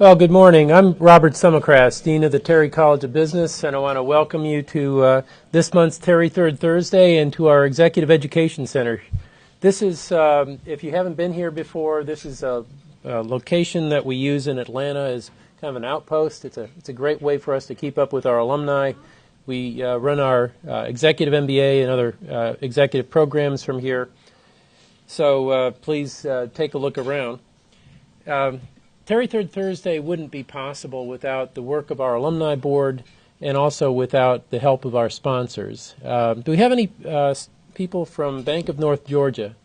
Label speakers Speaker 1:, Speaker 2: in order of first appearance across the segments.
Speaker 1: Well, good morning. I'm Robert Summercrass, Dean of the Terry College of Business, and I want to welcome you to this month's Terry Third Thursday and to our Executive Education Center. This is, if you haven't been here before, this is a location that we use in Atlanta as kind of an outpost. It's a great way for us to keep up with our alumni. We run our Executive MBA and other executive programs from here. So please take a look around. Terry Third Thursday wouldn't be possible without the work of our alumni board and also without the help of our sponsors. Do we have any people from Bank of North Georgia?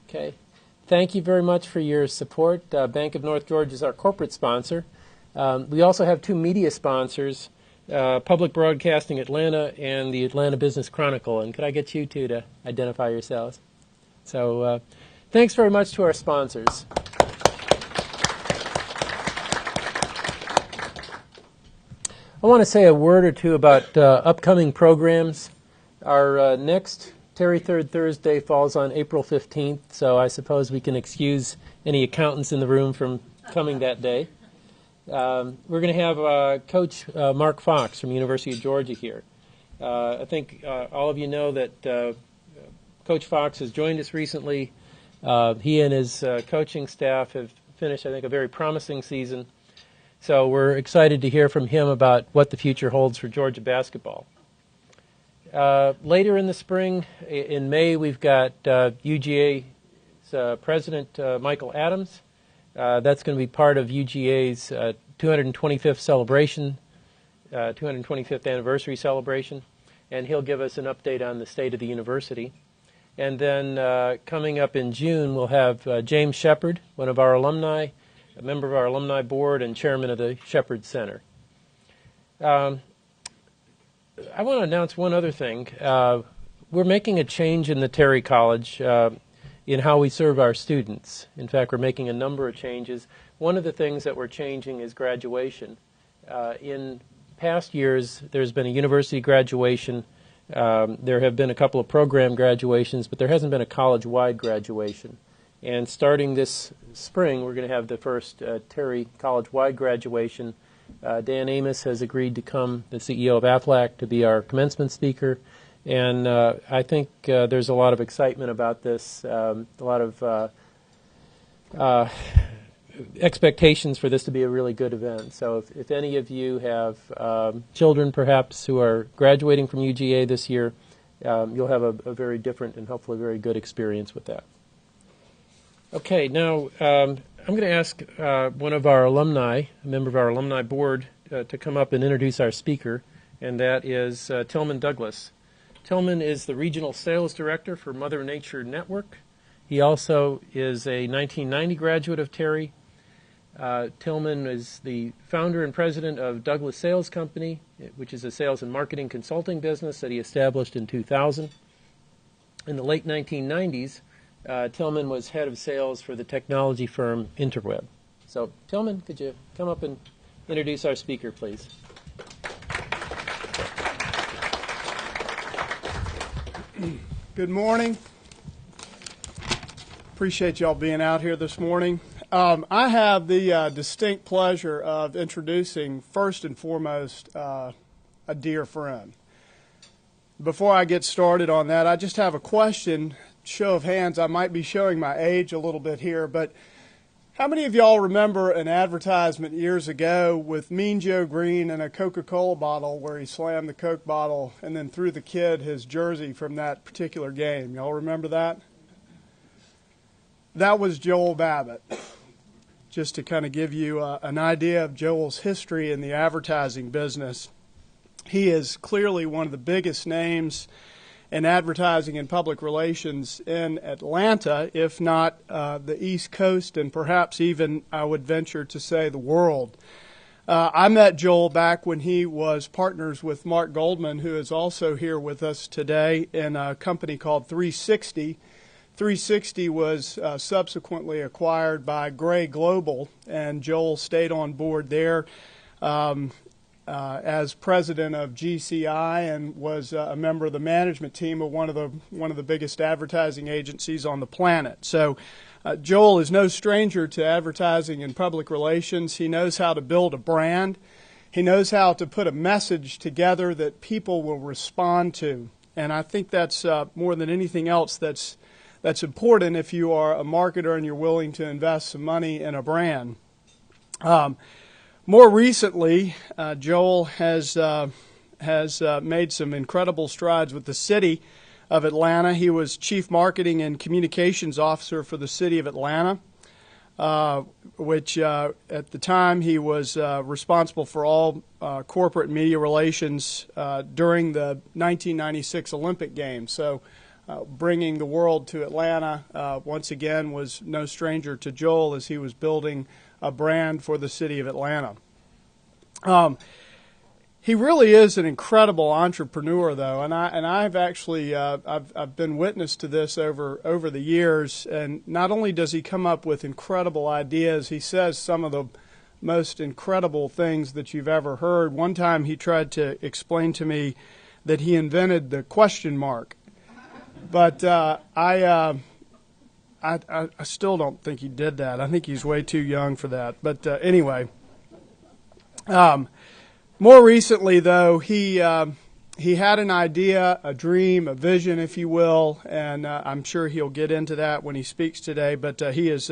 Speaker 1: Okay. Thank you very much for your support. Bank of North Georgia is our corporate sponsor. We also have two media sponsors, Public Broadcasting Atlanta and the Atlanta Business Chronicle. And could I get you two to identify yourselves? So thanks very much to our sponsors. I want to say a word or two about upcoming programs. Our next Terry Third Thursday falls on April 15th, so I suppose we can excuse any accountants in the room from coming that day. We're going to have Coach Mark Fox from University of Georgia here. I think all of you know that Coach Fox has joined us recently. He and his coaching staff have finished, I think, a very promising season. So we're excited to hear from him about what the future holds for Georgia basketball. Later in the spring, in May, we've got UGA's President Michael Adams. That's going to be part of UGA's 225th celebration, 225th anniversary celebration, and he'll give us an update on the state of the university. And then coming up in June, we'll have James Shepard, one of our alumni, a member of our alumni board and chairman of the Shepard Center. I want to announce one other thing. We're making a change in the Terry College in how we serve our students. In fact, we're making a number of changes. One of the things that we're changing is graduation. In past years, there's been a university graduation. There have been a couple of program graduations, but there hasn't been a college-wide graduation. And starting this spring, we're going to have the first Terry College-wide graduation. Dan Amos has agreed to come, the CEO of Aflac, to be our commencement speaker. And I think there's a lot of excitement about this, a lot of expectations for this to be a really good event. So if any of you have children, perhaps, who are graduating from UGA this year, you'll have a very different and hopefully very good experience with that. Okay, now I'm going to ask one of our alumni, a member of our alumni board, to come up and introduce our speaker, and that is Tillman Douglas. Tillman is the Regional Sales Director for Mother Nature Network. He also is a 1990 graduate of Terry. Tillman is the founder and president of Douglas Sales Company, which is a sales and marketing consulting business that he established in 2000. In the late 1990s, Tillman was head of sales for the technology firm Interweb. So, Tillman, could you come up and introduce our speaker, please?
Speaker 2: Good morning. Appreciate y'all being out here this morning. I have the distinct pleasure of introducing, first and foremost, a dear friend. Before I get started on that, I just have a question. Show of hands, I might be showing my age a little bit here, but how many of y'all remember an advertisement years ago with Mean Joe Green and a Coca-Cola bottle where he slammed the Coke bottle and then threw the kid his jersey from that particular game? Y'all remember that? That was Joel Babbitt. Just to kind of give you an idea of Joel's history in the advertising business. He is clearly one of the biggest names in advertising and public relations in Atlanta, if not the East Coast, and perhaps even, I would venture to say, the world. I met Joel back when he was partners with Mark Goldman, who is also here with us today, in a company called 360. 360 was subsequently acquired by Gray Global, and Joel stayed on board there as president of GCI and was a member of the management team of one of the biggest advertising agencies on the planet. So Joel is no stranger to advertising and public relations. He knows how to build a brand. He knows how to put a message together that people will respond to. And I think that's more than anything else that's important if you are a marketer and you're willing to invest some money in a brand. More recently, Joel has made some incredible strides with the city of Atlanta. He was Chief Marketing and Communications Officer for the city of Atlanta, which at the time he was responsible for all corporate media relations during the 1996 Olympic Games. So bringing the world to Atlanta once again was no stranger to Joel as he was building a brand for the city of Atlanta. He really is an incredible entrepreneur, though, and I've actually I've been witness to this over the years. And not only does he come up with incredible ideas, he says some of the most incredible things that you've ever heard. One time he tried to explain to me that he invented the question mark, but I still don't think he did that. I think he's way too young for that. But anyway. More recently, though, he had an idea, a dream, a vision, if you will, and I'm sure he'll get into that when he speaks today. But he is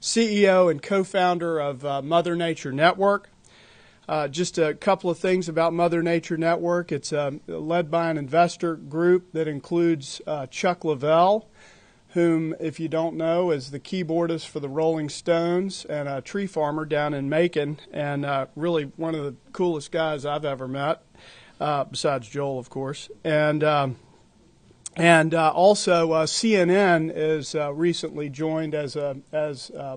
Speaker 2: CEO and co-founder of Mother Nature Network. Just a couple of things about Mother Nature Network. It's led by an investor group that includes Chuck Leavell, whom, if you don't know, is the keyboardist for the Rolling Stones and a tree farmer down in Macon, and really one of the coolest guys I've ever met, besides Joel, of course. And also CNN is recently joined as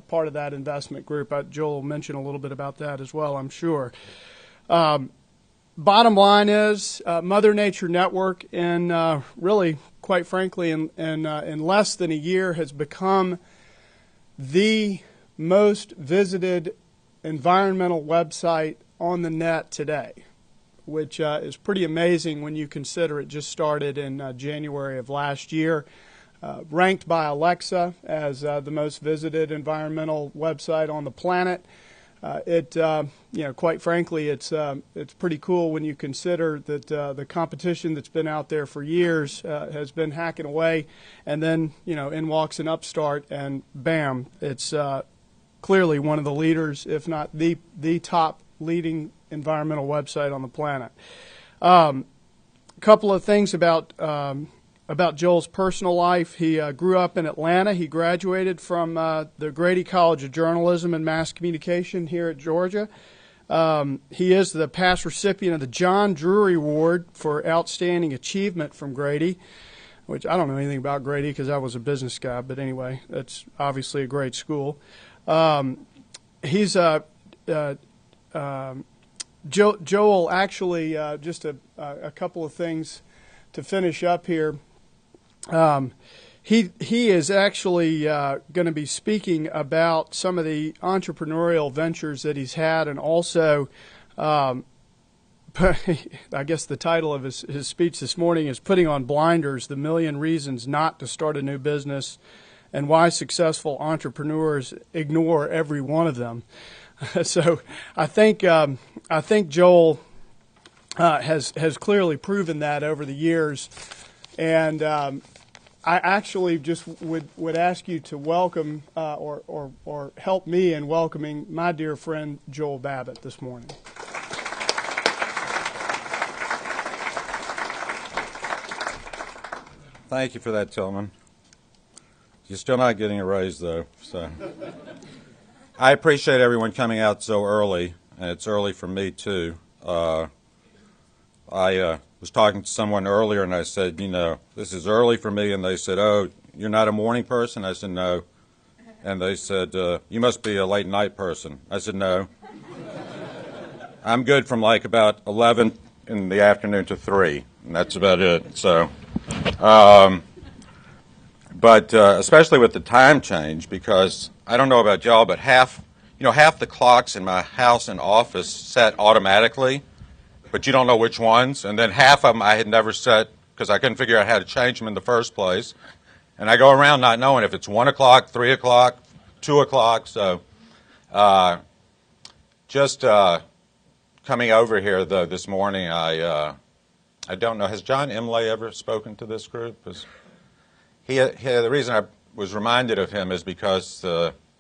Speaker 2: part of that investment group. Joel will mention a little bit about that as well, I'm sure. Bottom line is Mother Nature Network, in really, quite frankly, in less than a year, has become the most visited environmental website on the net today, which is pretty amazing when you consider it just started in January of last year. Ranked by Alexa as the most visited environmental website on the planet. Quite frankly, it's pretty cool when you consider that the competition that's been out there for years has been hacking away, and then in walks an upstart, and bam, it's clearly one of the leaders, if not the top leading environmental website on the planet. Couple of things about Joel's personal life. He grew up in Atlanta. He graduated from the Grady College of Journalism and Mass Communication here at Georgia. He is the past recipient of the John Drury Award for Outstanding Achievement from Grady, which I don't know anything about Grady because I was a business guy, but anyway, that's obviously a great school. Joel, actually, just a couple of things to finish up here. He is actually going to be speaking about some of the entrepreneurial ventures that he's had, and also, I guess the title of his speech this morning is Putting on Blinders, the Million Reasons Not to Start a New Business, and Why Successful Entrepreneurs Ignore Every One of Them. So I think Joel has clearly proven that over the years, and I actually just would ask you to welcome or help me in welcoming my dear friend Joel Babbitt this morning.
Speaker 3: Thank you for that, Tillman. You're still not getting a raise, though. So I appreciate everyone coming out so early, and it's early for me, too. I was talking to someone earlier, and I said, this is early for me, and they said, oh, you're not a morning person? I said, no. And they said, you must be a late night person. I said, no. I'm good from like about 11 in the afternoon to 3, and that's about it. So, but especially with the time change, because I don't know about y'all, but half the clocks in my house and office set automatically, but you don't know which ones. And then half of them I had never set because I couldn't figure out how to change them in the first place. And I go around not knowing if it's 1 o'clock, 3 o'clock, 2 o'clock. So just coming over here, though, this morning, I don't know. Has John Imlay ever spoken to this group? The reason I was reminded of him is because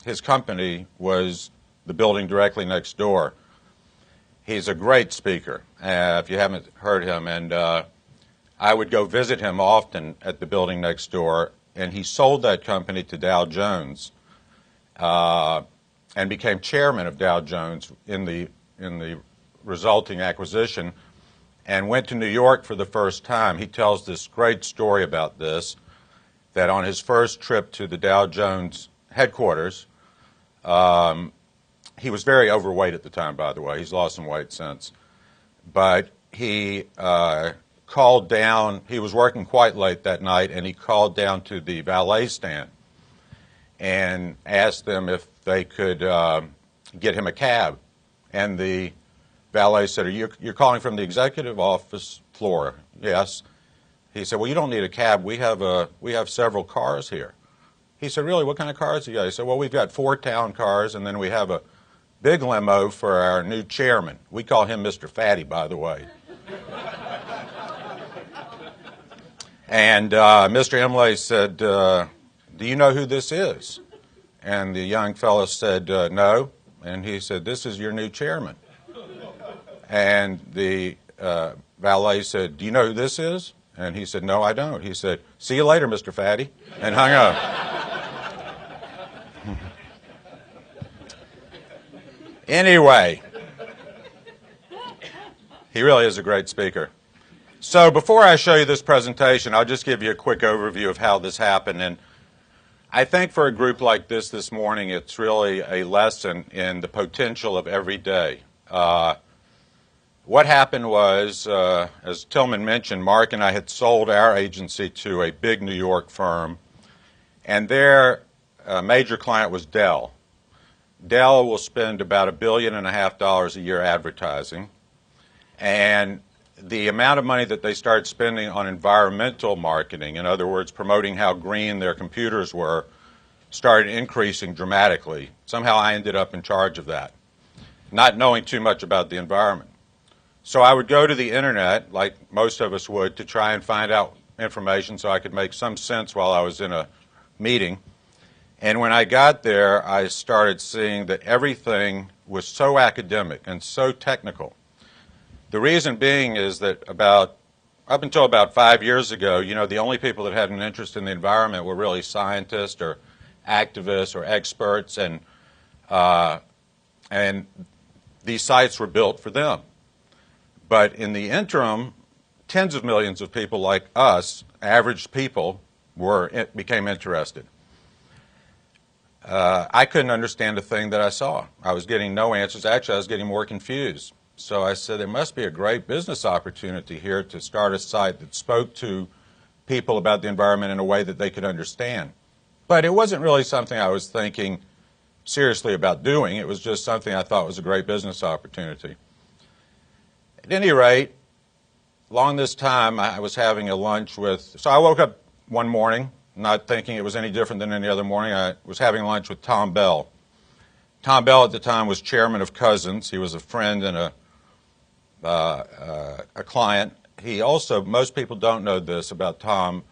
Speaker 3: his company was the building directly next door. He's a great speaker, if you haven't heard him. And I would go visit him often at the building next door. And he sold that company to Dow Jones and became chairman of Dow Jones in the resulting acquisition, and went to New York for the first time. He tells this great story about this, that on his first trip to the Dow Jones headquarters, he was very overweight at the time, by the way. He's lost some weight since. But he called down. He was working quite late that night, and he called down to the valet stand and asked them if they could get him a cab. And the valet said, you're calling from the executive office floor? Yes. He said, well, you don't need a cab. We have several cars here. He said, really? What kind of cars do you got? He said, well, we've got 4 town cars, and then we have a big limo for our new chairman. We call him Mr. Fatty, by the way. And Mr. Imlay said, do you know who this is? And the young fellow said, no. And he said, this is your new chairman. And the valet said, do you know who this is? And he said, no, I don't. He said, see you later, Mr. Fatty, and hung up. Anyway, he really is a great speaker. So before I show you this presentation, I'll just give you a quick overview of how this happened. And I think for a group like this morning, it's really a lesson in the potential of every day. What happened was, as Tillman mentioned, Mark and I had sold our agency to a big New York firm, and their major client was Dell. Dell will spend about $1.5 billion a year advertising, and the amount of money that they started spending on environmental marketing, in other words, promoting how green their computers were, started increasing dramatically. Somehow I ended up in charge of that, not knowing too much about the environment. So I would go to the internet, like most of us would, to try and find out information so I could make some sense while I was in a meeting. And when I got there, I started seeing that everything was so academic and so technical. The reason being is that up until about 5 years ago, the only people that had an interest in the environment were really scientists or activists or experts, and these sites were built for them. But in the interim, tens of millions of people like us, average people, became interested. I couldn't understand a thing that I saw. I was getting no answers. Actually, I was getting more confused. So I said, there must be a great business opportunity here to start a site that spoke to people about the environment in a way that they could understand. But it wasn't really something I was thinking seriously about doing. It was just something I thought was a great business opportunity. At any rate, along this time, I was having a lunch so I woke up one morning, not thinking it was any different than any other morning. I was having lunch with Tom Bell. Tom Bell at the time was chairman of Cousins. He was a friend and a client. He also, most people don't know this about Tom.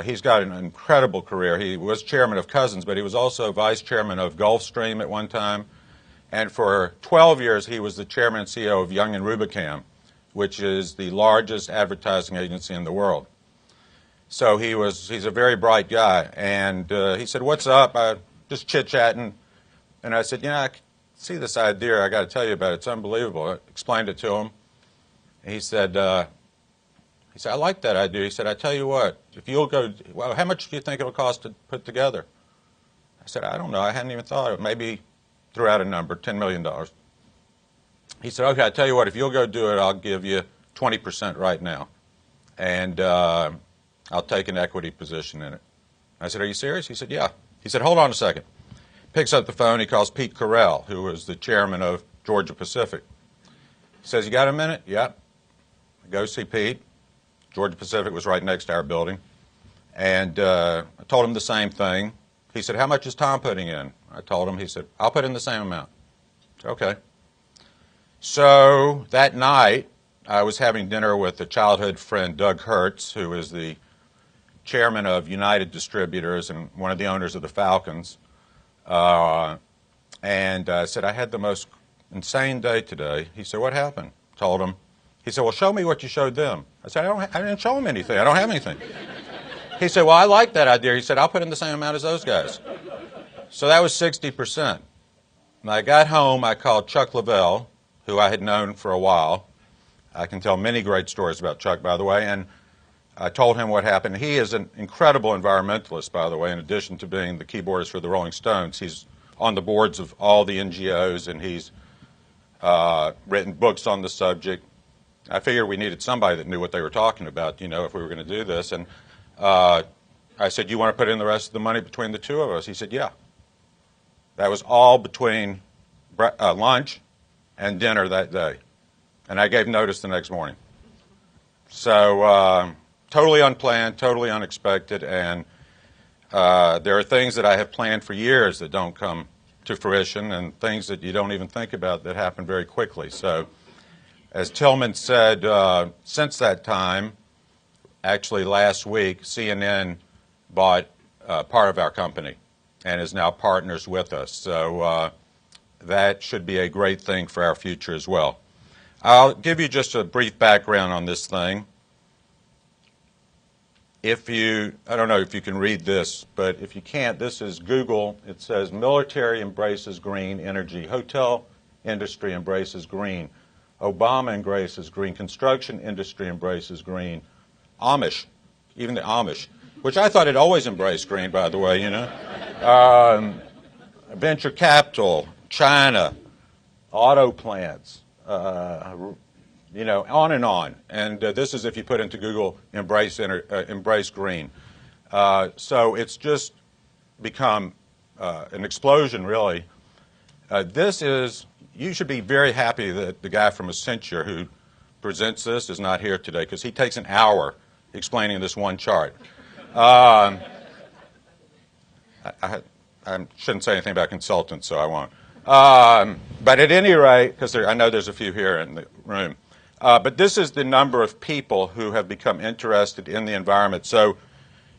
Speaker 3: He's got an incredible career. He was chairman of Cousins, but he was also vice chairman of Gulfstream at one time. And for 12 years, he was the chairman and CEO of Young & Rubicam, which is the largest advertising agency in the world. So he's a very bright guy. And he said, what's up? Just chit-chatting. And I said, I see this idea. I got to tell you about it. It's unbelievable. I explained it to him. He said, I like that idea. He said, I tell you what, if you'll go, well, how much do you think it'll cost to put together? I said, I don't know. I hadn't even thought of it. Maybe threw out a number, $10 million. He said, okay, I tell you what, if you'll go do it, I'll give you 20% right now. And I'll take an equity position in it. I said, are you serious? He said, yeah. He said, hold on a second. Picks up the phone. He calls Pete Carell, who was the chairman of Georgia Pacific. He says, you got a minute? Yeah. I go see Pete. Georgia Pacific was right next to our building. And I told him the same thing. He said, how much is Tom putting in? I told him. He said, I'll put in the same amount. Okay. So that night, I was having dinner with a childhood friend, Doug Hertz, who is the chairman of United Distributors and one of the owners of the Falcons. And I said, I had the most insane day today. He said, what happened? Told him. He said, well, show me what you showed them. I said, I didn't show them anything. I don't have anything. He said, well, I like that idea. He said, I'll put in the same amount as those guys. So that was 60%. When I got home, I called Chuck Lavelle, who I had known for a while. I can tell many great stories about Chuck, by the way, and I told him what happened. He is an incredible environmentalist, by the way, in addition to being the keyboardist for the Rolling Stones. He's on the boards of all the NGOs, and he's written books on the subject. I figured we needed somebody that knew what they were talking about, you know, if we were going to do this. And I said, you want to put in the rest of the money between the two of us? He said, yeah. That was all between lunch and dinner that day. And I gave notice the next morning. So totally unplanned, totally unexpected, and there are things that I have planned for years that don't come to fruition and things that you don't even think about that happen very quickly. So as Tillman said, since that time, actually last week, CNN bought part of our company and is now partners with us. So that should be a great thing for our future as well. I'll give you just a brief background on this thing. I don't know if you can read this, but if you can't, this is Google. It says, military embraces green energy. Hotel industry embraces green. Obama embraces green. Construction industry embraces green. Amish, even the Amish, which I thought had always embraced green, by the way, you know. Venture capital, China, auto plants, you know, on and on. And this is if you put into Google, embrace green. So it's just become an explosion, really. You should be very happy that the guy from Accenture who presents this is not here today, because he takes an hour explaining this one chart. I shouldn't say anything about consultants, so I won't. But at any rate, because I know there's a few here in the room, but this is the number of people who have become interested in the environment. So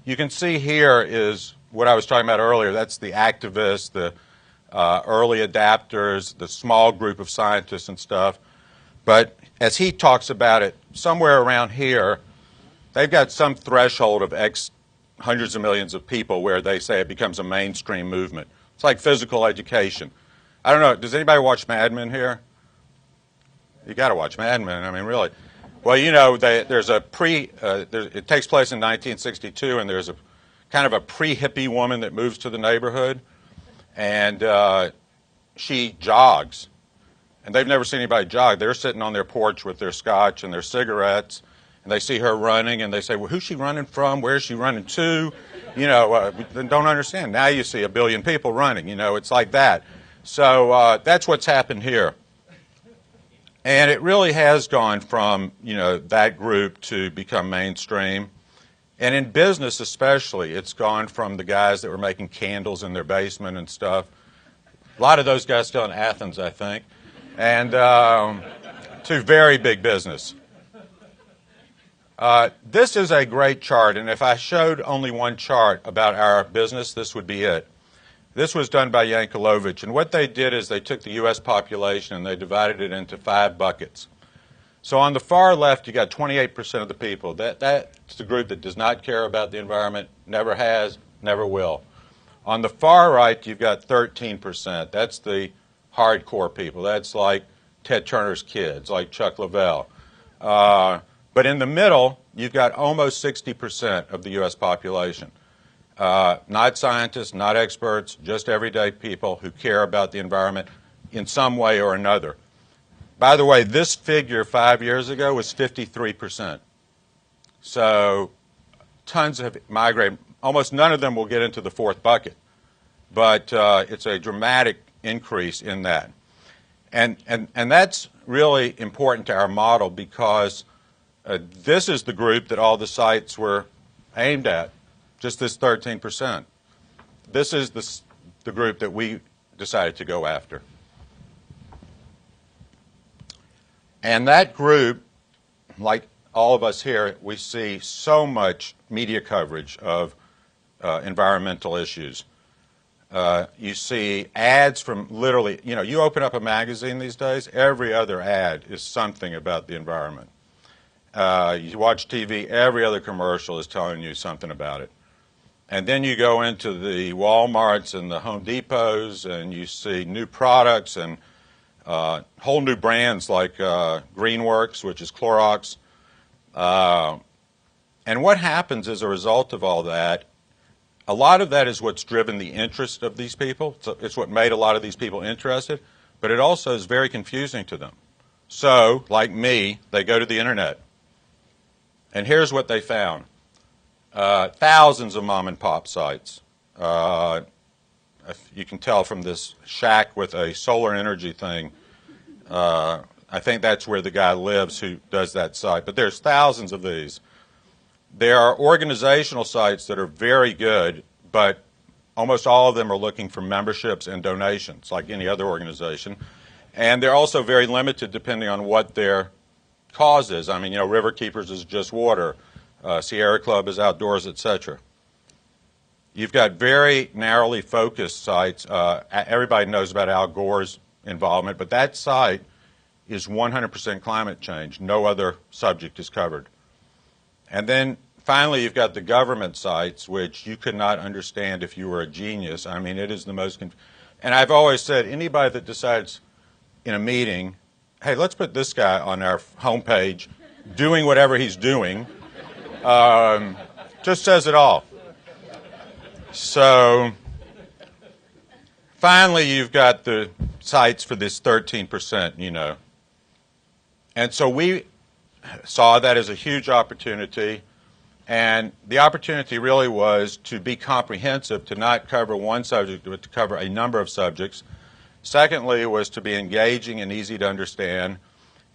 Speaker 3: you can see here is what I was talking about earlier. That's the activists, the early adapters, the small group of scientists and stuff. But as he talks about it, somewhere around here, they've got some threshold of X hundreds of millions of people where they say it becomes a mainstream movement. It's like physical education. I don't know, does anybody watch Mad Men here? You got to watch Mad Men, I mean, really. Well, you know, there's a it takes place in 1962, and there's a kind of a pre-hippie woman that moves to the neighborhood, and she jogs. And they've never seen anybody jog. They're sitting on their porch with their scotch and their cigarettes, and they see her running, and they say, well, who's she running from? Where's she running to? You know, they don't understand. Now you see a billion people running. You know, it's like that. So that's what's happened here. And it really has gone from, you know, that group to become mainstream. And in business especially, it's gone from the guys that were making candles in their basement and stuff. A lot of those guys still in Athens, I think. And to very big business. This is a great chart, and if I showed only one chart about our business, this would be it. This was done by Yankelovich, and what they did is they took the U.S. population and they divided it into 5 buckets. So on the far left, you got 28% of the people. That's the group that does not care about the environment, never has, never will. On the far right, you've got 13%. That's the hardcore people. That's like Ted Turner's kids, like Chuck Lavelle. But in the middle, you've got almost 60% of the U.S. population. Not scientists, not experts, just everyday people who care about the environment in some way or another. By the way, this figure 5 years ago was 53%. So tons have migrated. Almost none of them will get into the 4th bucket. But it's a dramatic increase in that. And that's really important to our model because this is the group that all the sites were aimed at. just this 13%. This is the group that we decided to go after. And that group, like all of us here, we see so much media coverage of environmental issues. You see ads from literally, you open up a magazine these days, every other ad is something about the environment. You watch TV, every other commercial is telling you something about it. And then you go into the Walmarts and the Home Depots and you see new products and whole new brands like Greenworks, which is Clorox. And what happens as a result of all that, a lot of that is what's driven the interest of these people. So it's what made a lot of these people interested, but it also is very confusing to them. So, like me, they go to the internet. And here's what they found. Thousands of mom and pop sites. If you can tell from this shack with a solar energy thing, I think that's where the guy lives who does that site. But there's thousands of these. There are organizational sites that are very good, but almost all of them are looking for memberships and donations, like any other organization. And they're also very limited depending on what their cause is. I mean, River Keepers is just water. Sierra Club is outdoors, etc. You've got very narrowly focused sites. Everybody knows about Al Gore's involvement, but that site is 100% climate change. No other subject is covered. And then finally, you've got the government sites, which you could not understand if you were a genius. I mean, it is the most and I've always said, anybody that decides in a meeting, hey, let's put this guy on our homepage doing whatever he's doing, just says it all. So finally, you've got the sites for this 13%, And so we saw that as a huge opportunity, and the opportunity really was to be comprehensive, to not cover one subject, but to cover a number of subjects. Secondly, was to be engaging and easy to understand.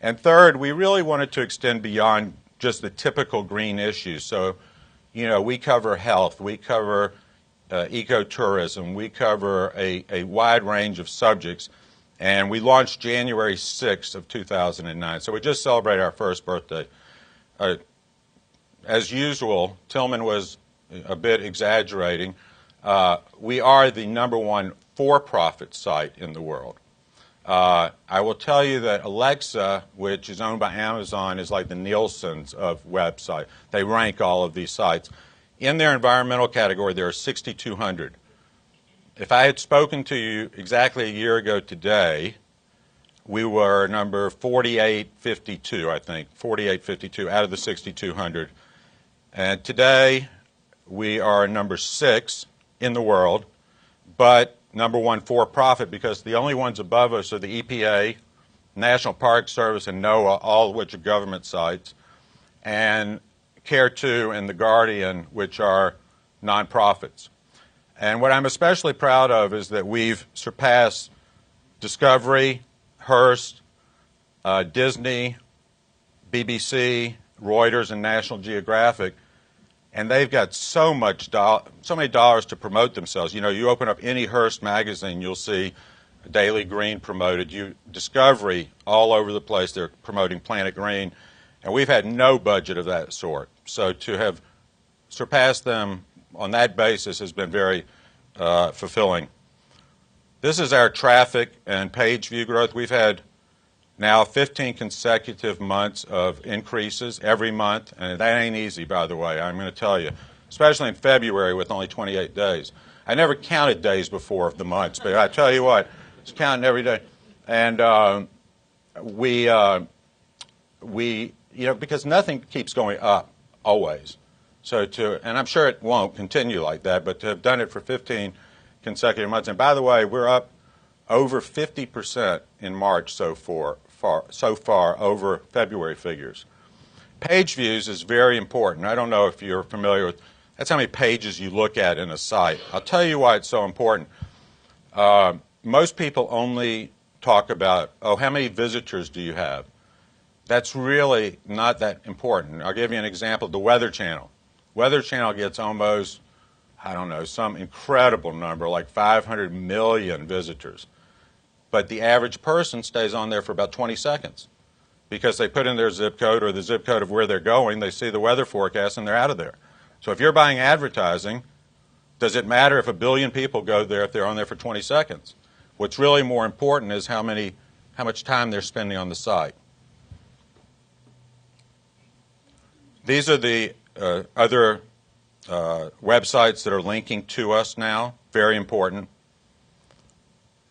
Speaker 3: And third, we really wanted to extend beyond just the typical green issues. So, we cover health, we cover ecotourism, we cover a wide range of subjects. And we launched January 6th of 2009. So we just celebrated our first birthday. As usual, Tillman was a bit exaggerating. We are the #1 for-profit site in the world. I will tell you that Alexa, which is owned by Amazon, is like the Nielsen's of website. They rank all of these sites. In their environmental category, there are 6,200. If I had spoken to you exactly a year ago today, we were number 4852, I think, 4852 out of the 6,200. And today, we are number 6 in the world, but #1 for-profit, because the only ones above us are the EPA, National Park Service, and NOAA, all of which are government sites, and Care2 and The Guardian, which are nonprofits. And what I'm especially proud of is that we've surpassed Discovery, Hearst, Disney, BBC, Reuters, and National Geographic, and they've got so many dollars to promote themselves. You open up any Hearst magazine, you'll see Daily Green promoted. Discovery all over the place, they're promoting Planet Green, and we've had no budget of that sort. So to have surpassed them on that basis has been very fulfilling. This is our traffic and page view growth. We've had now 15 consecutive months of increases every month, and that ain't easy, by the way, I'm going to tell you, especially in February with only 28 days. I never counted days before of the months, but I tell you what, it's counting every day. And because nothing keeps going up always. And I'm sure it won't continue like that, but to have done it for 15 consecutive months, and by the way, we're up over 50% in March so far over February figures. Page views is very important. I don't know if you're familiar with, that's how many pages you look at in a site. I'll tell you why it's so important. Most people only talk about, how many visitors do you have? That's really not that important. I'll give you an example. The Weather Channel. Weather Channel gets almost I don't know, some incredible number, like 500 million visitors. But the average person stays on there for about 20 seconds because they put in their zip code or the zip code of where they're going, they see the weather forecast, and they're out of there. So if you're buying advertising, does it matter if 1 billion people go there if they're on there for 20 seconds? What's really more important is how much time they're spending on the site. These are the other websites that are linking to us now, very important.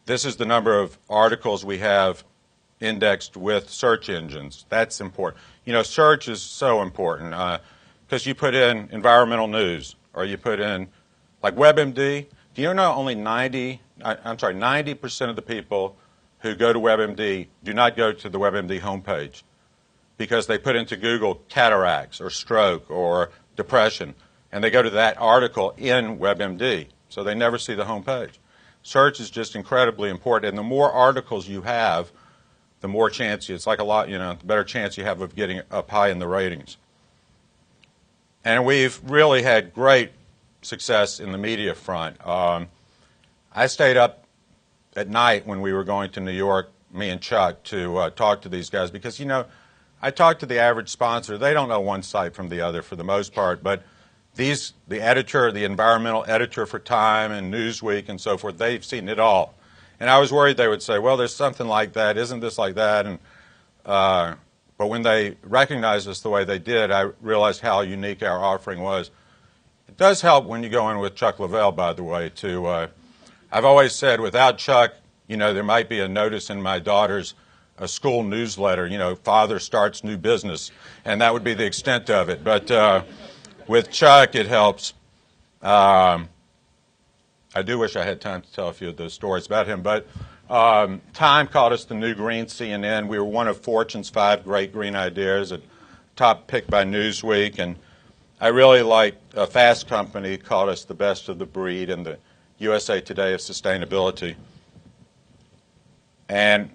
Speaker 3: This is the number of articles we have indexed with search engines. That's important. You know, search is so important because you put in environmental news or you put in, like WebMD. Do you know only 90% of the people who go to WebMD do not go to the WebMD homepage because they put into Google cataracts or stroke or depression, and they go to that article in WebMD, so they never see the homepage. Search is just incredibly important, and the more articles you have, the more chance it's like a lot, the better chance you have of getting up high in the ratings. And we've really had great success in the media front. I stayed up at night when we were going to New York, me and Chuck, to talk to these guys because, I talk to the average sponsor. They don't know one site from the other for the most part, but the editor, the environmental editor for Time and Newsweek and so forth, they've seen it all. And I was worried they would say, well, there's something like that. Isn't this like that? And but when they recognized us the way they did, I realized how unique our offering was. It does help when you go in with Chuck Lavelle, by the way, to I've always said without Chuck, there might be a notice in my daughter's school newsletter, father starts new business, and that would be the extent of it. But with Chuck, it helps. I do wish I had time to tell a few of those stories about him, but Time called us the new green CNN. We were one of Fortune's 5 great green ideas, a top pick by Newsweek, and I really like Fast Company called us the best of the breed and the USA Today of sustainability. And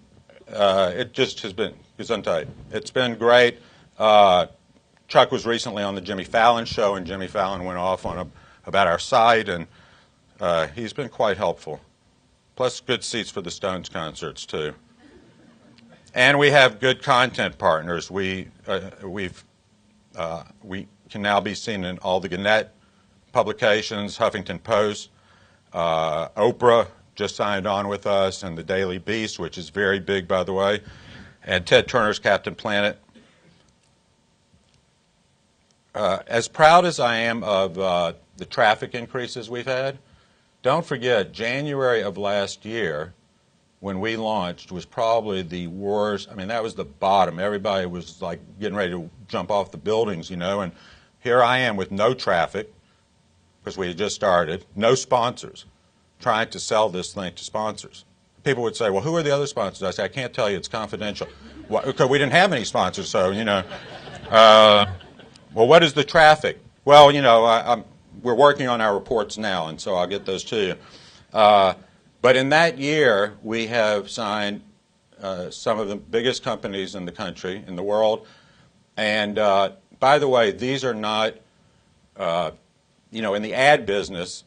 Speaker 3: it just has been gesundheit. It's been great. Chuck was recently on the Jimmy Fallon show, and Jimmy Fallon went off on about our site, and he's been quite helpful. Plus good seats for the Stones concerts, too. And we have good content partners. We can now be seen in all the Gannett publications, Huffington Post, Oprah just signed on with us, and the Daily Beast, which is very big, by the way, and Ted Turner's Captain Planet. As proud as I am of the traffic increases we've had, don't forget, January of last year, when we launched, was probably the worst. I mean, that was the bottom. Everybody was like getting ready to jump off the buildings, and here I am with no traffic, because we had just started, no sponsors, trying to sell this thing to sponsors. People would say, well, who are the other sponsors? I say, I can't tell you. It's confidential. Well, because we didn't have any sponsors, so, well, what is the traffic? Well, we're working on our reports now, and so I'll get those to you. But in that year, we have signed some of the biggest companies in the country, in the world. And by the way, these are not, in the ad business,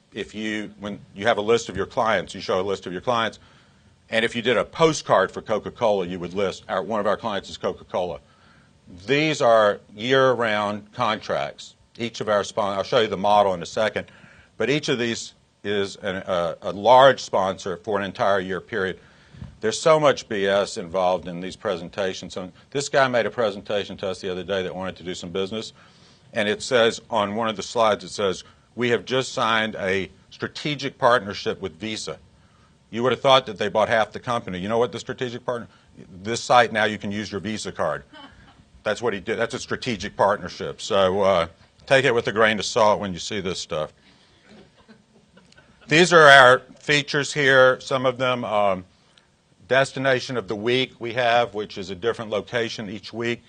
Speaker 3: when you have a list of your clients, you show a list of your clients, and if you did a postcard for Coca-Cola, you would list one of our clients is Coca-Cola. These are year-round contracts. Each of our sponsors, I'll show you the model in a second, but each of these is a large sponsor for an entire year period. There's so much BS involved in these presentations. So this guy made a presentation to us the other day that wanted to do some business, and it says on one of the slides, it says, we have just signed a strategic partnership with Visa. You would have thought that they bought half the company. You know what the strategic partner? This site, now you can use your Visa card. That's what he did. That's a strategic partnership. So take it with a grain of salt when you see this stuff. These are our features here. Some of them, destination of the week we have, which is a different location each week.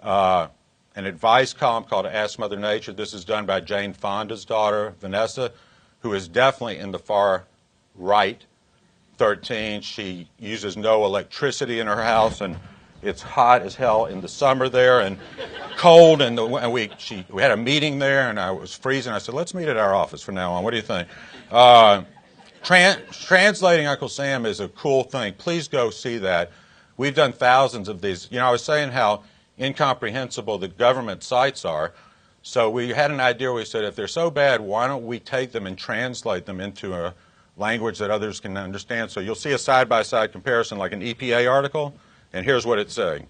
Speaker 3: An advice column called Ask Mother Nature. This is done by Jane Fonda's daughter, Vanessa, who is definitely in the far right, 13. She uses no electricity in her house, and It's hot as hell in the summer there and cold, and we had a meeting there, and I was freezing. I said, let's meet at our office from now on. What do you think? Translating Uncle Sam is a cool thing. Please go see that. We've done thousands of these. You know, I was saying how incomprehensible the government sites are. So we had an idea. We said, if they're so bad, why don't we take them and translate them into a language that others can understand? So you'll see a side-by-side comparison, like an EPA article, and here's what it's saying.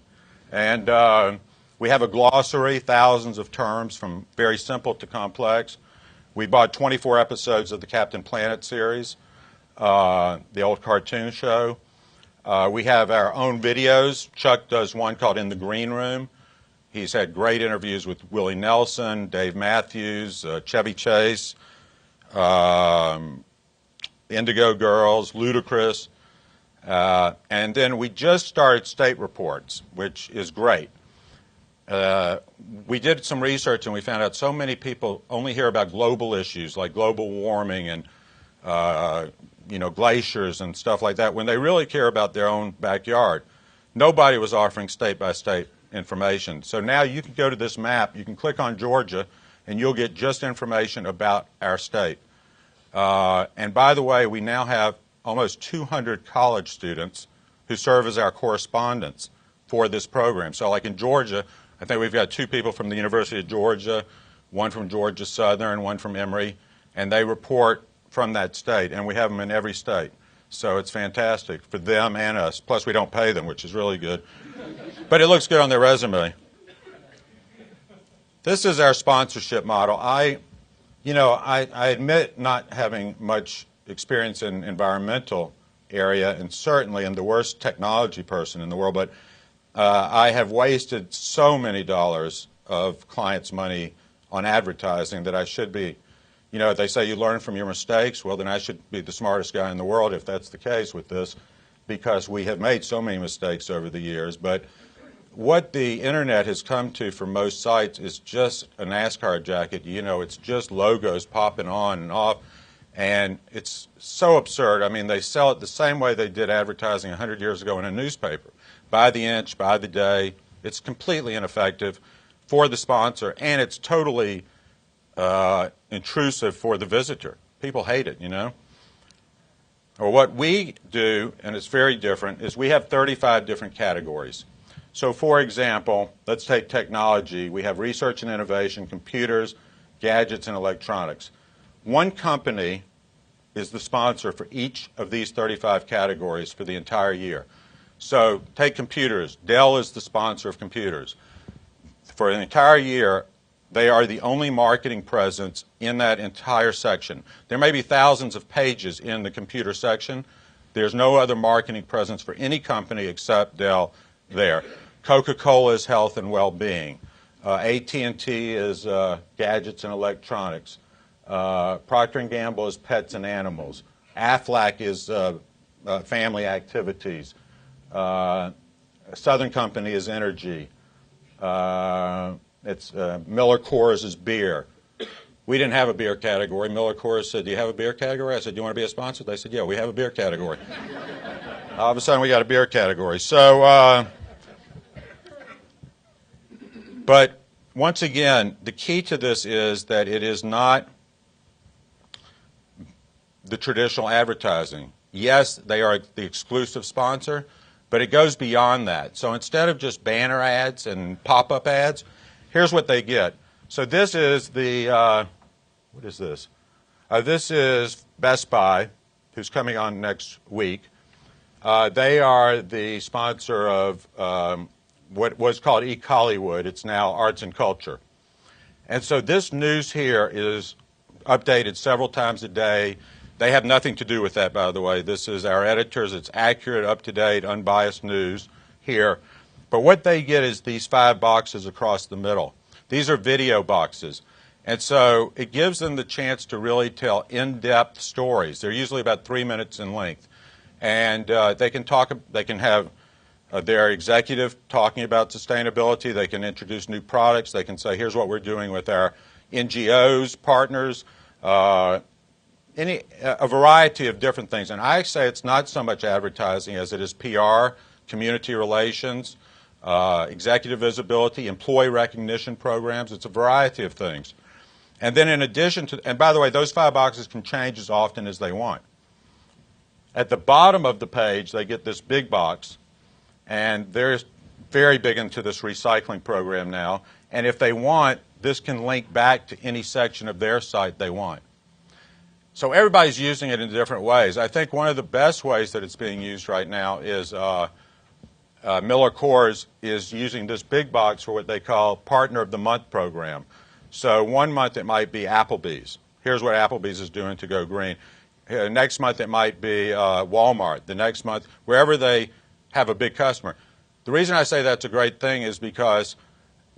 Speaker 3: And we have a glossary, thousands of terms from very simple to complex. We bought 24 episodes of the Captain Planet series, the old cartoon show. We have our own videos. Chuck does one called In the Green Room. He's had great interviews with Willie Nelson, Dave Matthews, Chevy Chase, Indigo Girls, Ludacris. And then we just started State Reports, which is great. We did some research and we found out so many people only hear about global issues like global warming and glaciers and stuff like that when they really care about their own backyard. Nobody was offering state-by-state information. So now you can go to this map, you can click on Georgia, and you'll get just information about our state. And by the way, we now have almost 200 college students who serve as our correspondents for this program. So like in Georgia, I think we've got 2 people from the University of Georgia, one from Georgia Southern, one from Emory, and they report from that state, and we have them in every state. So it's fantastic for them and us. Plus, we don't pay them, which is really good. But it looks good on their resume. This is our sponsorship model. I admit not having much experience in environmental area, and certainly I'm the worst technology person in the world, but I have wasted so many dollars of clients' money on advertising that I should be, they say you learn from your mistakes. Well, then I should be the smartest guy in the world if that's the case with this, because we have made so many mistakes over the years. But what the internet has come to for most sites is just a NASCAR jacket. It's just logos popping on and off, and it's so absurd. I mean, they sell it the same way they did advertising 100 years ago in a newspaper. By the inch, by the day. It's completely ineffective for the sponsor, and it's totally intrusive for the visitor. People hate it, Or what we do, and it's very different, is we have 35 different categories. So, for example, let's take technology. We have research and innovation, computers, gadgets, and electronics. One company is the sponsor for each of these 35 categories for the entire year. So take computers. Dell is the sponsor of computers. For an entire year, they are the only marketing presence in that entire section. There may be thousands of pages in the computer section. There's no other marketing presence for any company except Dell there. Coca-Cola is health and well-being. AT&T is gadgets and electronics. Procter & Gamble is pets and animals. Aflac is family activities. Southern Company is energy. It's Miller Coors is beer. We didn't have a beer category. Miller Coors said, do you have a beer category? I said, do you want to be a sponsor? They said, yeah, we have a beer category. All of a sudden, we got a beer category. So, but once again, the key to this is that it is not the traditional advertising. Yes, they are the exclusive sponsor, but it goes beyond that. So instead of just banner ads and pop-up ads, here's what they get. So this is the, what is this? This is Best Buy, who's coming on next week. They are the sponsor of what was called Hollywood. It's now Arts and Culture. And so this news here is updated several times a day. They have nothing to do with that, by the way. This is our editors. It's accurate, up-to-date, unbiased news here. But what they get is these 5 boxes across the middle. These are video boxes. And so it gives them the chance to really tell in-depth stories. They're usually about 3 minutes in length. And they can have their executive talking about sustainability. They can introduce new products. They can say, here's what we're doing with our NGOs, partners, a variety of different things. And I say it's not so much advertising as it is PR, community relations, executive visibility, employee recognition programs. It's a variety of things. And then in addition to, and by the way, those 5 boxes can change as often as they want. At the bottom of the page, they get this big box, and they're very big into this recycling program now. And if they want, this can link back to any section of their site they want. So everybody's using it in different ways. I think one of the best ways that it's being used right now is Miller Coors is using this big box for what they call Partner of the Month program. So one month it might be Applebee's. Here's what Applebee's is doing to go green. Next month it might be Walmart. The next month, wherever they have a big customer. The reason I say that's a great thing is because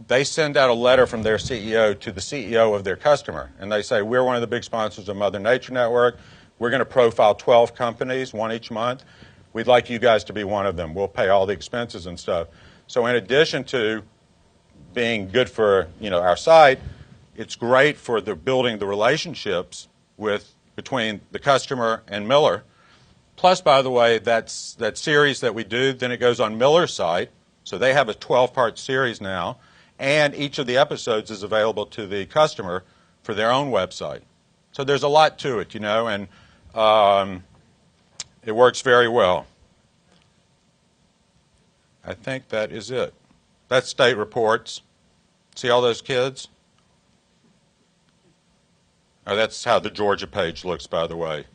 Speaker 3: they send out a letter from their CEO to the CEO of their customer, and they say, we're one of the big sponsors of Mother Nature Network. We're going to profile 12 companies, one each month. We'd like you guys to be one of them. We'll pay all the expenses and stuff. So in addition to being good for our site, it's great for building the relationships between the customer and Miller. Plus, by the way, that series that we do, then it goes on Miller's site. So they have a 12-part series now. And each of the episodes is available to the customer for their own website. So there's a lot to it, and it works very well. I think that is it. That's state reports. See all those kids? Oh, that's how the Georgia page looks, by the way.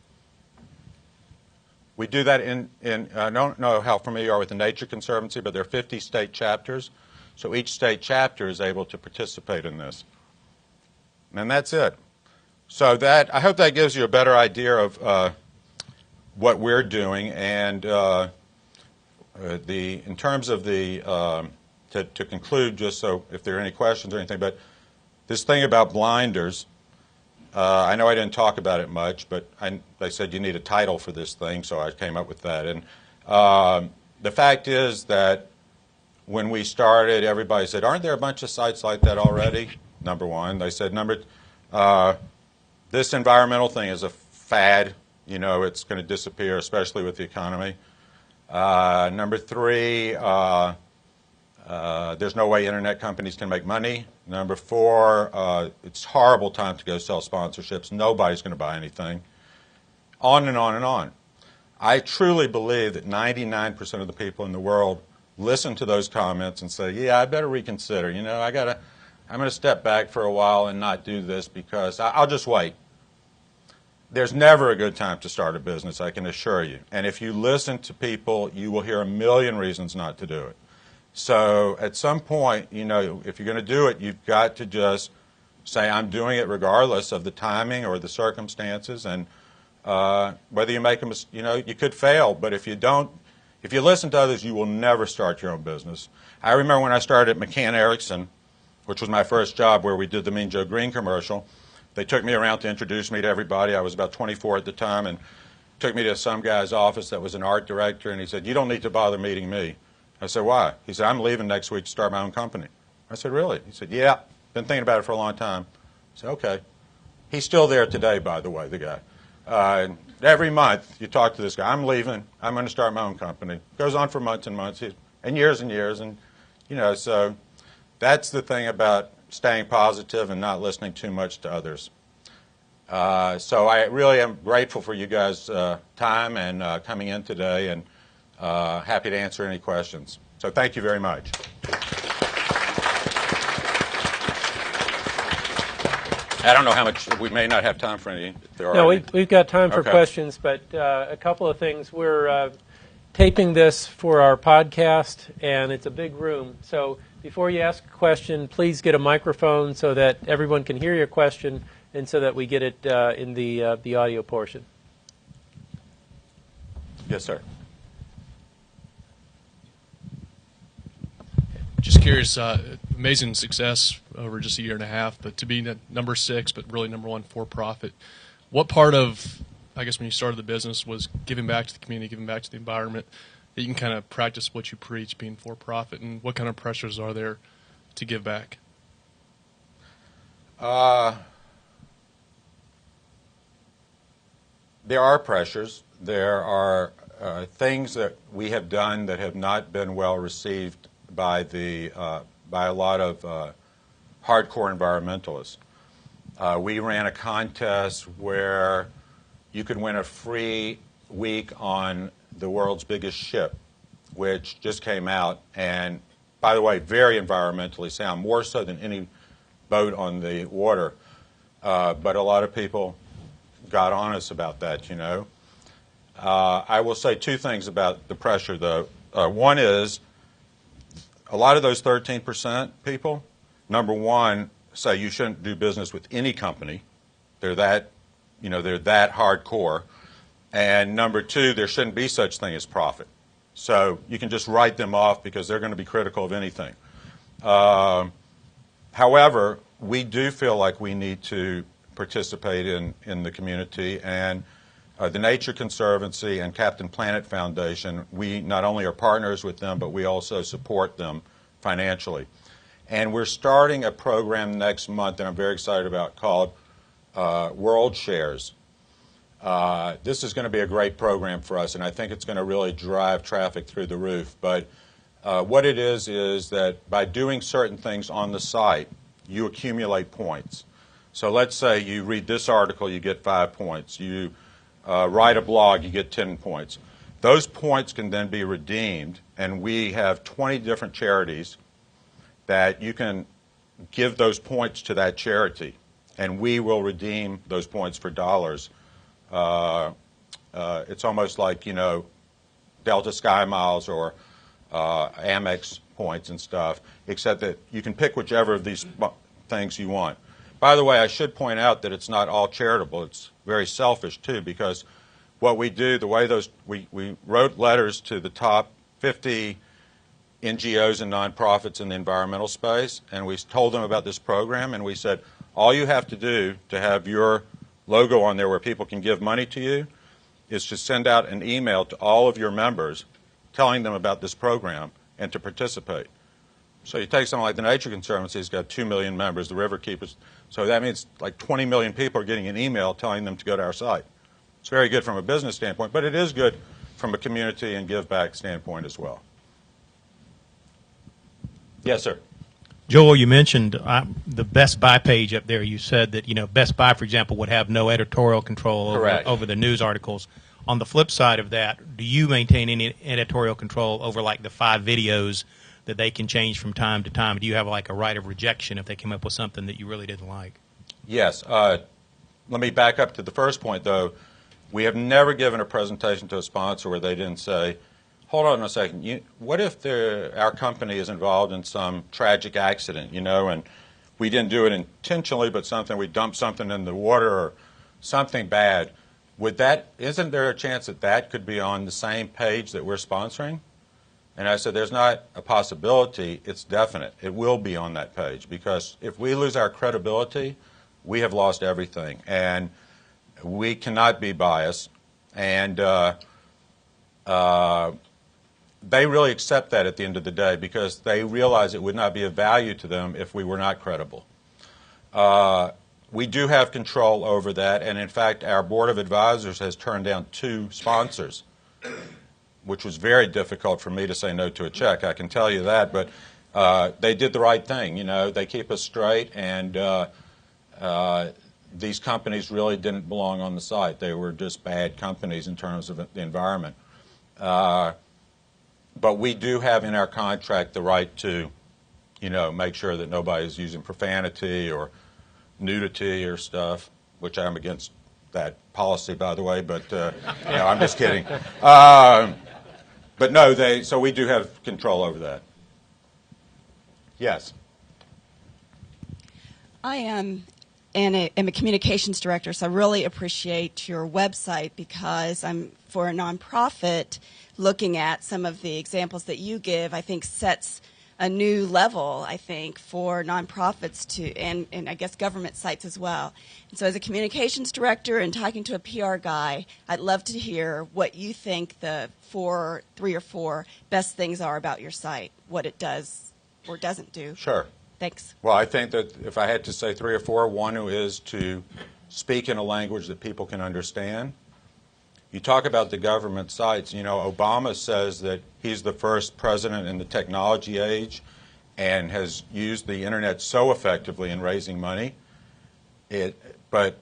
Speaker 3: We do that I don't know how familiar you are with the Nature Conservancy, but there are 50 state chapters. So each state chapter is able to participate in this. And that's it. So I hope that gives you a better idea of what we're doing. And in terms of to conclude, just so if there are any questions or anything, but this thing about blinders, I know I didn't talk about it much, but they said you need a title for this thing, so I came up with that. And the fact is that when we started, everybody said, aren't there a bunch of sites like that already? Number one. They said, this environmental thing is a fad. It's going to disappear, especially with the economy. Number three, there's no way internet companies can make money. Number four, it's a horrible time to go sell sponsorships. Nobody's going to buy anything. On and on and on. I truly believe that 99% of the people in the world listen to those comments and say, yeah, I better reconsider. I'm going to step back for a while and not do this because I'll just wait. There's never a good time to start a business, I can assure you. And if you listen to people, you will hear a million reasons not to do it. So at some point, if you're going to do it, you've got to just say, I'm doing it regardless of the timing or the circumstances. And whether you make a mistake, you could fail. But if you listen to others, you will never start your own business. I remember when I started at McCann Erickson, which was my first job where we did the Mean Joe Green commercial. They took me around to introduce me to everybody. I was about 24 at the time, and took me to some guy's office that was an art director, and he said, you don't need to bother meeting me. I said, why? He said, I'm leaving next week to start my own company. I said, really? He said, yeah, been thinking about it for a long time. I said, okay. He's still there today, by the way, the guy. Every month you talk to this guy, I'm leaving, I'm going to start my own company. Goes on for months and months, and years, and so that's the thing about staying positive and not listening too much to others. So I really am grateful for you guys' time and coming in today, and happy to answer any questions. So thank you very much. I don't know how much, we may not have time for any.
Speaker 1: No, we've got time for
Speaker 3: Okay.
Speaker 1: questions, but a couple of things. We're taping this for our podcast, and it's a big room. So before you ask a question, please get a microphone so that everyone can hear your question and so that we get it in the audio portion.
Speaker 3: Yes, sir.
Speaker 4: Just curious, amazing success over just a year and a half, but to be number 6, but really number 1 for profit. What part of, I guess, when you started the business was giving back to the community, giving back to the environment, that you can kind of practice what you preach, being for profit, and what kind of pressures are there to give back?
Speaker 3: There are pressures. There are things that we have done that have not been well received by a lot of hardcore environmentalists. We ran a contest where you could win a free week on the world's biggest ship, which just came out, and by the way, very environmentally sound, more so than any boat on the water. But a lot of people got on us about that, you know. I will say two things about the pressure, though. One is a lot of those 13% people, number one, say you shouldn't do business with any company. They're that, you know, they're that hardcore. And number two, there shouldn't be such thing as profit. So you can just write them off because they're going to be critical of anything. However, we do feel like we need to participate in the community, and the Nature Conservancy and Captain Planet Foundation, we not only are partners with them, but we also support them financially. And we're starting a program next month that I'm very excited about called World Shares. This is going to be a great program for us, and I think it's going to really drive traffic through the roof. But what it is that by doing certain things on the site, you accumulate points. So let's say you read this article, you get 5 points. You write a blog, you get 10 points. Those points can then be redeemed, and we have 20 different charities that you can give those points to that charity, and we will redeem those points for dollars. It's almost like, you know, Delta Sky Miles or Amex points and stuff, except that you can pick whichever of these things you want. By the way, I should point out that it's not all charitable. It's very selfish, too, because what we do, the way those, we wrote letters to the top 50 NGOs and nonprofits in the environmental space, and we told them about this program, and we said, all you have to do to have your logo on there where people can give money to you is to send out an email to all of your members telling them about this program and to participate. So you take something like the Nature Conservancy, it's got 2 million members, the River Keepers, so that means like 20 million people are getting an email telling them to go to our site. It's very good from a business standpoint, but it is good from a community and give back standpoint as well. Yes, sir.
Speaker 5: Joel, you mentioned the Best Buy page up there. You said that, you know, Best Buy, for example, would have no editorial control over the news articles. On the flip side of that, do you maintain any editorial control over, like, the 5 videos that they can change from time to time? Do you have, like, a right of rejection if they came up with something that you really didn't like?
Speaker 3: Yes. Let me back up to the first point, though. We have never given a presentation to a sponsor where they didn't say, hold on a second, what if our company is involved in some tragic accident, you know, and we didn't do it intentionally, but we dumped something in the water or something bad. Isn't there a chance that that could be on the same page that we're sponsoring? And I said, there's not a possibility, it's definite. It will be on that page, because if we lose our credibility, we have lost everything. And we cannot be biased. And they really accept that at the end of the day, because they realize it would not be of value to them if we were not credible. We do have control over that, and in fact, our board of advisors has turned down 2 sponsors, which was very difficult for me to say no to a check, I can tell you that, but they did the right thing. You know, they keep us straight, and these companies really didn't belong on the site. They were just bad companies in terms of the environment. But we do have in our contract the right to, you know, make sure that nobody's using profanity or nudity or stuff, which I'm against that policy, by the way, but you know, I'm just kidding. But no, so we do have control over that. Yes.
Speaker 6: I am a communications director, so I really appreciate your website, because I'm, for a nonprofit, looking at some of the examples that you give, I think sets a new level, I think, for nonprofits and I guess government sites as well. And so as a communications director and talking to a PR guy, I'd love to hear what you think the 3 or 4 best things are about your site, what it does or doesn't do.
Speaker 3: Sure.
Speaker 6: Thanks.
Speaker 3: Well, I think that if I had to say 3 or 4, one is to speak in a language that people can understand. You talk about the government sites. You know, Obama says that he's the first president in the technology age and has used the internet so effectively in raising money. But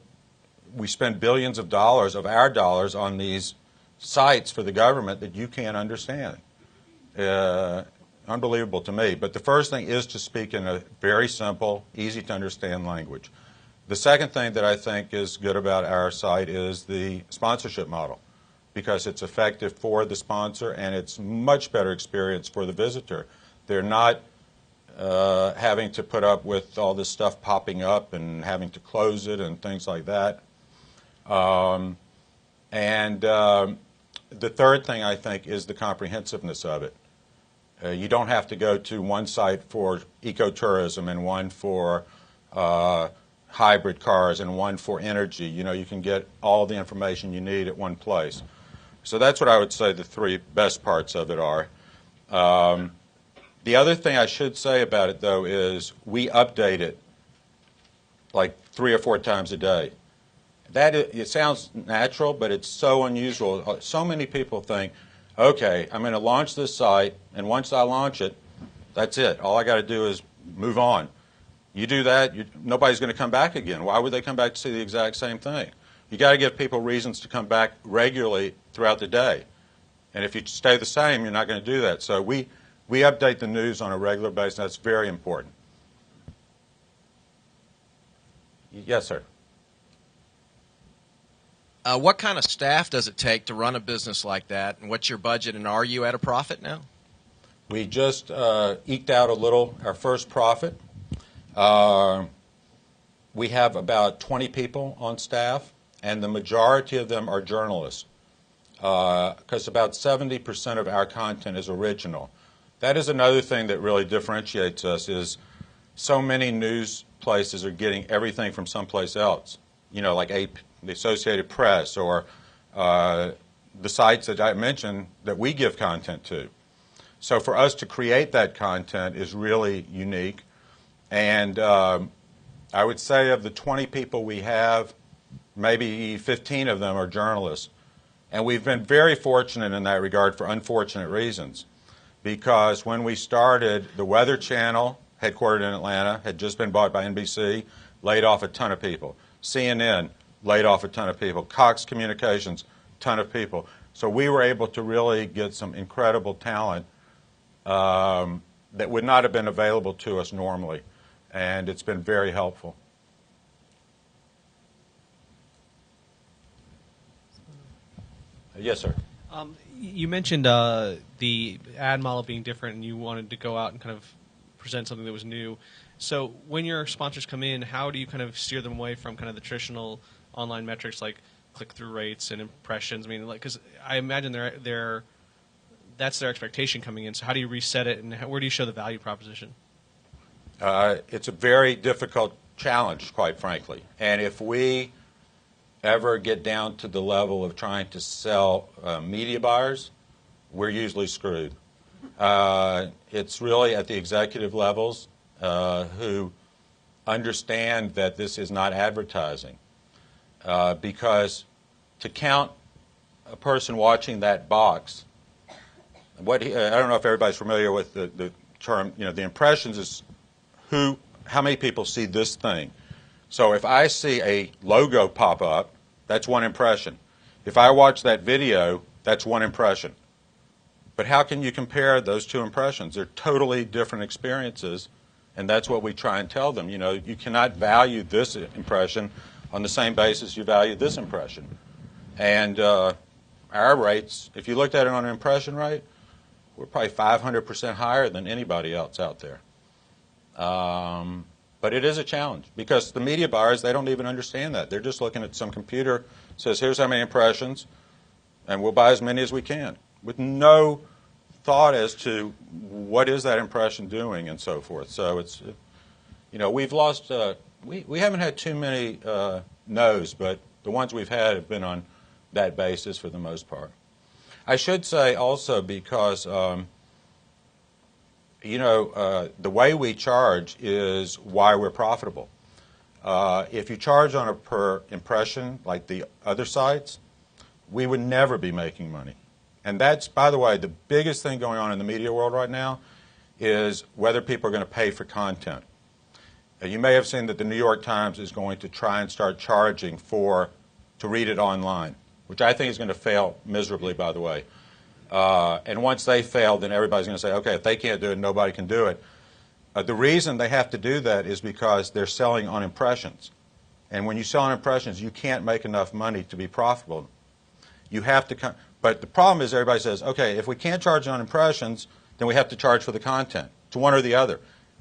Speaker 3: we spend billions of dollars of our dollars on these sites for the government that you can't understand. Unbelievable to me. But the first thing is to speak in a very simple, easy to understand language. The second thing that I think is good about our site is the sponsorship model, because it's effective for the sponsor and it's much better experience for the visitor. They're not having to put up with all this stuff popping up and having to close it and things like that. The third thing I think is the comprehensiveness of it. You don't have to go to one site for ecotourism and one for hybrid cars and one for energy. You know, you can get all the information you need at one place. So that's what I would say the three best parts of it are. The other thing I should say about it, though, is we update it like 3 or 4 times a day. It sounds natural, but it's so unusual. So many people think, okay, I'm going to launch this site, and once I launch it, that's it. All I got to do is move on. You do that, nobody's going to come back again. Why would they come back to see the exact same thing? You got to give people reasons to come back regularly throughout the day. And if you stay the same, you're not going to do that. So we update the news on a regular basis. That's very important. Yes, sir.
Speaker 7: What kind of staff does it take to run a business like that, and what's your budget, and are you at a profit now?
Speaker 3: We just eked out a little, our first profit. We have about 20 people on staff, and the majority of them are journalists, because about 70% of our content is original. That is another thing that really differentiates us, is so many news places are getting everything from someplace else, you know, like the Associated Press or the sites that I mentioned that we give content to. So for us to create that content is really unique. And I would say of the 20 people we have, maybe 15 of them are journalists. And we've been very fortunate in that regard for unfortunate reasons. Because when we started, the Weather Channel, headquartered in Atlanta, had just been bought by NBC, laid off a ton of people. CNN laid off a ton of people. Cox Communications, ton of people. So we were able to really get some incredible talent that would not have been available to us normally. And it's been very helpful. Yes, sir.
Speaker 8: You mentioned the ad model being different, and you wanted to go out and kind of present something that was new. So when your sponsors come in, how do you kind of steer them away from kind of the traditional online metrics like click-through rates and impressions? I mean, because I imagine that's their expectation coming in. So how do you reset it, and where do you show the value proposition?
Speaker 3: It's a very difficult challenge, quite frankly. And if we ever get down to the level of trying to sell media buyers, we're usually screwed. It's really at the executive levels who understand that this is not advertising. Because to count a person watching that box, I don't know if everybody's familiar with the term, you know, the impressions is how many people see this thing. So if I see a logo pop up, that's one impression. If I watch that video, that's one impression. But how can you compare those two impressions? They're totally different experiences, and that's what we try and tell them. You know, you cannot value this impression on the same basis you value this impression. And our rates, if you looked at it on an impression rate, we're probably 500% higher than anybody else out there. But it is a challenge because the media buyers, they don't even understand that. They're just looking at some computer, says, here's how many impressions, and we'll buy as many as we can, with no thought as to what is that impression doing and so forth. So it's, you know, we've lost, we haven't had too many no's, but the ones we've had have been on that basis for the most part. I should say also because, you know, the way we charge is why we're profitable. If you charge on a per impression like the other sites, we would never be making money. And that's, by the way, the biggest thing going on in the media world right now is whether people are going to pay for content. You may have seen that the New York Times is going to try and start charging to read it online, which I think is going to fail miserably, by the way. And once they fail, then everybody's going to say, okay, if they can't do it, nobody can do it. The reason they have to do that is because they're selling on impressions. And when you sell on impressions, you can't make enough money to be profitable. You have to, but the problem is everybody says, okay, if we can't charge on impressions, then we have to charge for the content. It's one or the other.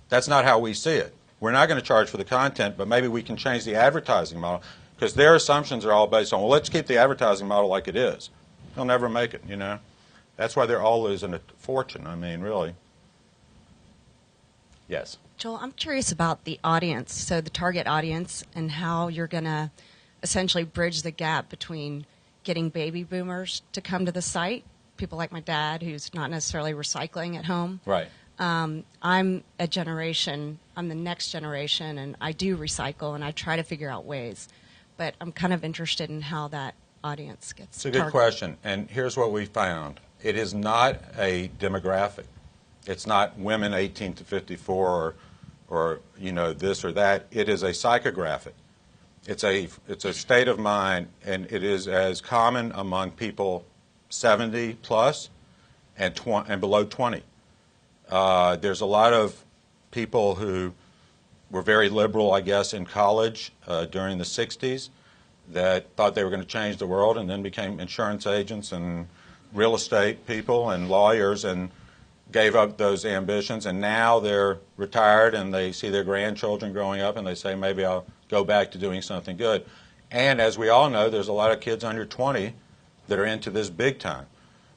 Speaker 3: That's not how we see it. We're not going to charge for the content, but maybe we can change the advertising model, because their assumptions are all based on, well, let's keep the advertising model like it is. They'll never make it, you know. That's why they're all losing a fortune, I mean, really. Yes.
Speaker 9: Joel, I'm curious about the audience, so the target audience, and how you're going to essentially bridge the gap between getting baby boomers to come to the site, people like my dad who's not necessarily recycling at home.
Speaker 3: Right.
Speaker 9: I'm the next generation, and I do recycle, and I try to figure out ways. But I'm kind of interested in how that audience gets
Speaker 3: It's a good question, and here's what we found. It is not a demographic. It's not women 18 to 54 or you know, this or that. It is a psychographic. It's a state of mind, and it is as common among people 70 plus and below 20. There's a lot of people who were very liberal, I guess, in college during the 60s that thought they were going to change the world and then became insurance agents and real estate people and lawyers and gave up those ambitions. And now they're retired and they see their grandchildren growing up and they say, maybe I'll go back to doing something good. And as we all know, there's a lot of kids under 20 that are into this big time.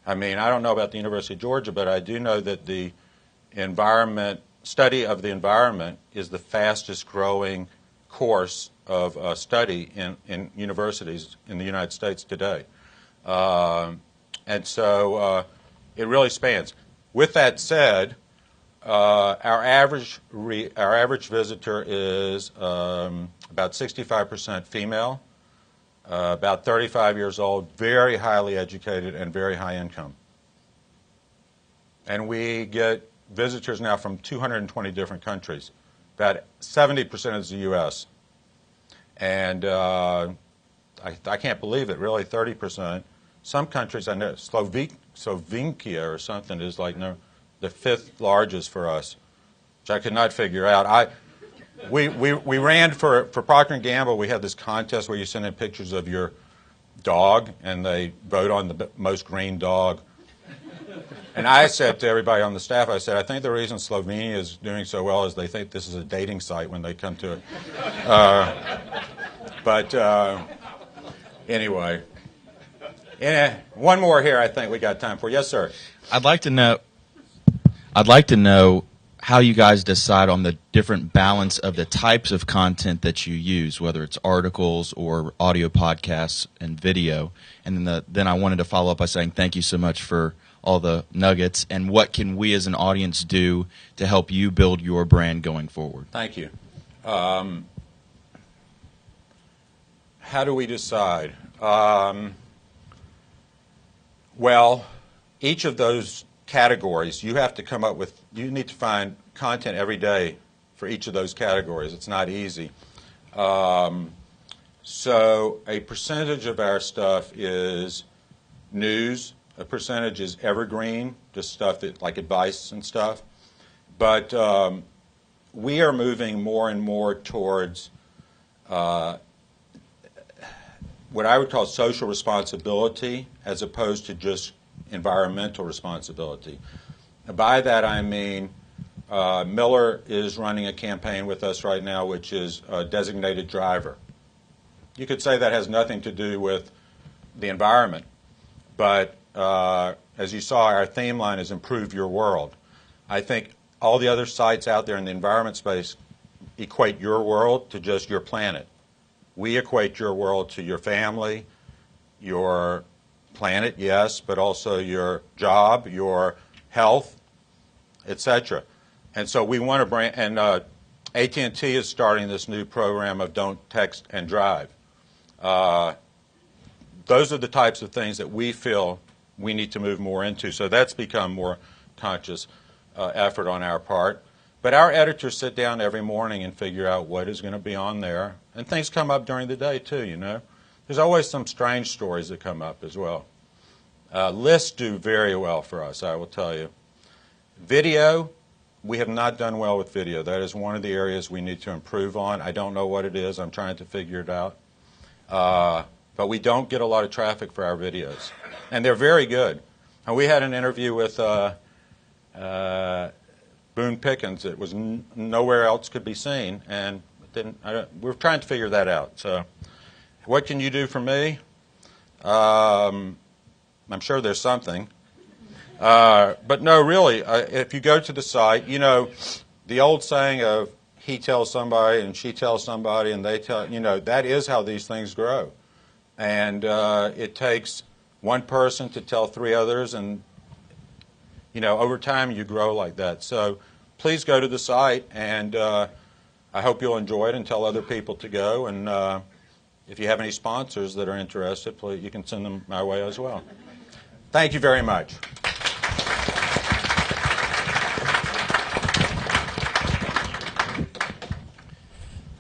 Speaker 3: I mean, I don't know about the University of Georgia, but I do know that the study of the environment is the fastest growing course of study in universities in the United States today. And so it really spans. With that said, our average visitor is about 65% female, about 35 years old, very highly educated and very high income. And we get visitors now from 220 different countries. About 70% is the U.S. And I can't believe it, really, 30%. Some countries, I know, Slovakia or something is like the fifth largest for us, which I could not figure out. We ran for Procter & Gamble. We had this contest where you send in pictures of your dog, and they vote on the most green dog. And I said to everybody on the staff, I said, I think the reason Slovenia is doing so well is they think this is a dating site when they come to it. But anyway. One more here I think we got time for. Yes, sir.
Speaker 10: I'd like to know how you guys decide on the different balance of the types of content that you use, whether it's articles or audio podcasts and video. And then I wanted to follow up by saying thank you so much for all the nuggets, and what can we as an audience do to help you build your brand going forward?
Speaker 3: Thank you. How do we decide? Well, each of those categories, you have to come up with, you need to find content every day for each of those categories. It's not easy. So a percentage of our stuff is news, a percentage is evergreen, just stuff that, like advice and stuff. But we are moving more and more towards what I would call social responsibility as opposed to just environmental responsibility. By that I mean Miller is running a campaign with us right now which is a designated driver. You could say that has nothing to do with the environment, but as you saw, our theme line is Improve Your World. I think all the other sites out there in the environment space equate your world to just your planet. We equate your world to your family, your planet, yes, but also your job, your health, etc. And so we want to bring, and AT&T is starting this new program of Don't Text and Drive. those are the types of things that we feel we need to move more into. So that's become more conscious effort on our part. But our editors sit down every morning and figure out what is going to be on there. And things come up during the day, too, you know. There's always some strange stories that come up as well. Lists do very well for us, I will tell you. Video, we have not done well with video. That is one of the areas we need to improve on. I don't know what it is. I'm trying to figure it out. But we don't get a lot of traffic for our videos. And they're very good. And we had an interview with Boone Pickens. It was nowhere else could be seen. And we're trying to figure that out. So what can you do for me? I'm sure there's something. But no, really, if you go to the site, you know, the old saying of he tells somebody and she tells somebody and they tell, you know, that is how these things grow. And it takes one person to tell three others, and, you know, over time you grow like that. So please go to the site, and I hope you'll enjoy it and tell other people to go. And if you have any sponsors that are interested, please, you can send them my way as well. Thank you very much.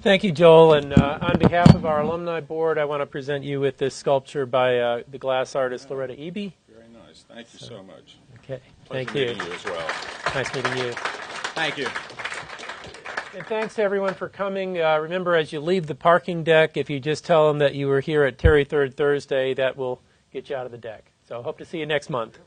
Speaker 1: Thank you, Joel. And on behalf of our alumni board, I want to present you with this sculpture by the glass artist Loretta Eby.
Speaker 3: Very nice. Thank you so much.
Speaker 1: Okay.
Speaker 3: Pleasure
Speaker 1: Thank you.
Speaker 3: meeting you as well.
Speaker 1: Nice meeting you.
Speaker 3: Thank you.
Speaker 1: And thanks to everyone for coming. Remember, as you leave the parking deck, if you just tell them that you were here at Terry Third Thursday, that will get you out of the deck. So hope to see you next month.